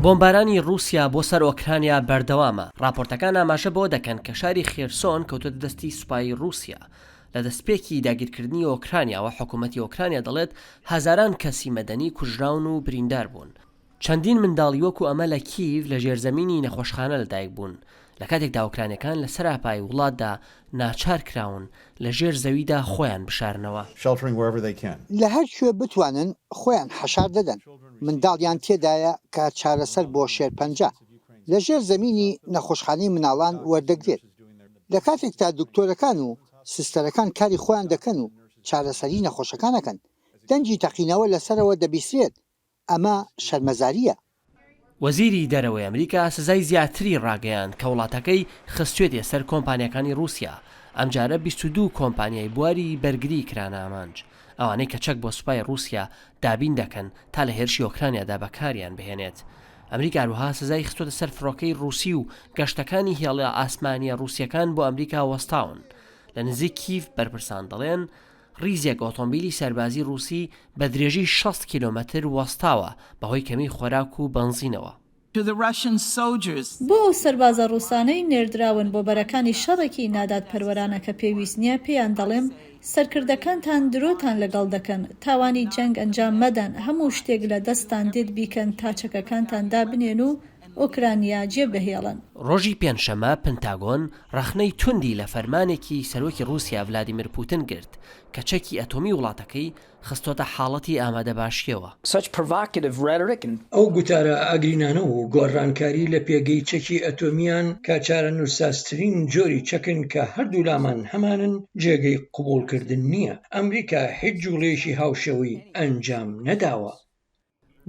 بۆمبارانی رووسیا بۆ سەر ئۆکرانیا بەردەوامە. راپۆرتەکان ئاماژە بۆ دەکەن کە شاری خێرسۆن کەوتۆتە دەستی سوپای رووسیا. لە دەستپێکی داگیرکردنی ئۆکرانیاوە حکوومەتی ئۆکرانیا دەڵێت هەزاران کەسی مەدەنی کوژراون و بریندار بوون. چەندین منداڵی وەکو ئەمە لە کیڤ لە ژێرزەمینی نەخۆشخانە لەدایک بوون لە کاتێکدا ئۆکرانیەکان لە سەراپای وڵاتدا ناچار کراون لە ژێر زەویدا خۆیان بشارنەوە. لە هەر کوێ بتوانن خۆیان حەشار دەدەن. منداڵیان تێدایە کە چارەسەر بۆ شێرپەنجە لە ژێر زەمینی نەخۆشخانەی مناڵان وەردەگرێت. لە کاتێکتا دکتۆرەکان و سستەرەکان کاری خۆیان دەکەن و چارەسەری نەخۆشەکانەکەن، دەنجی تەقینەوە لەسەرەوە دەبیسترێت. ئەمە شەرمەزاریە. وەزیری دەرەوەی ئەمریکا سزای زیاتری ڕاگەیاند کە وڵاتەکەی خستوێتە سەر کۆمپانیەکانی رووسیا. ئەمجارە 22 کۆمپانیای بواری بەرگری کرانە ئامانج، ئەوانەی کە چەک بۆ سوپای رووسیا دابین دەکەن تا لە هێرشی ئۆکرانیادا بەکاریان بهێنێت. ئەمریکا هەروەها سزای خستوۆتە سەر فڕۆکەی رووسی و گەشتەکانی هێڵە ئاسمانیە رووسیەکان بۆ ئەمریکا وەستاون. لە نزیک کیڤ بەرپرسان دەڵێن ڕیزێک ئۆتۆمبیلی سەربازی رووسی بە درێژی 60 کیلۆمەتر وەستاوە بەهۆی کەمی خۆراک و بەنزینەوە. بۆ ئەو سەربازە ڕووسانەی نێردراون بۆ بەرەکانی شەڕێکی نادات پەروەرانە کە پێویست نییە پێیان دەڵێم سەرکردەکانتان درۆتان لەگەڵ دەکەن، تاوانی جەنگ ئەنجام مەدەن، هەموو شتێک لە دەستان دێت بیکەن تا چەکەکانتان دابنێن و ئۆکرانیا جێبەهێڵن. ڕۆژی پێنجشەمە پنتاگۆن ڕەخنەی توندی لە فەرمانێکی سەرۆکی رووسیا ڤلادیمیر پوتین گرت کە چەکی ئەتۆمی وڵاتەکەی خستۆتە حاڵەتی ئامادەباشیەوە. ئەو گوتارە ئاگرینانە و گۆڕانکاری لە پێگەی چەکی ئەتۆمیان کە چارە نووساسترین جۆری چەکن کە هەردوو لامان هەمانن جێگەی قبولکردن نییە. ئەمریکا هیچ جوڵێشی هاوشەوی ئەنجام نەداوە.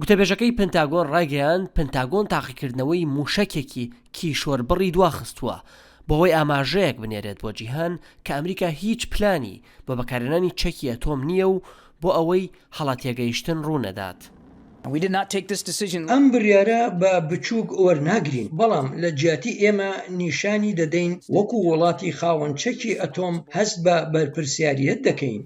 گوتەبێژەکەی پنتاگۆن ڕایگەیاند پنتاگۆن تاقیکردنەوەی موشەکێکی کیشۆر بڕی دواخستووە بۆەوەی ئاماژەیەک بنێرێت بۆ جیهان کە ئەمریکا هیچ پلانی بۆ بەکارهێنانی چەکی ئەتۆم نییە و بۆ ئەوەی هەڵاتێگەیشتن ڕوونەدات. ئەم بڕیارە بە بچووک وەرناگرین، بەڵام لە جیاتی ئێمە نیشانی دەدەین وەکو وڵاتی خاوەن چەکی ئەتۆم هەست بە بەرپرسیاریەت دەکەین.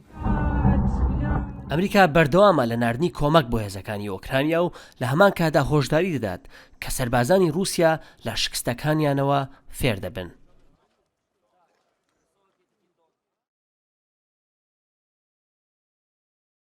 ئەمریکا بەردەوامە لە ناردنی کۆمەک بۆ هێزەکانی ئۆکرانیا و لە هەمان کادا هۆشداری دەدات کە سەربازانی رووسیا لە شکستەکانیانەوە فێر دەبن.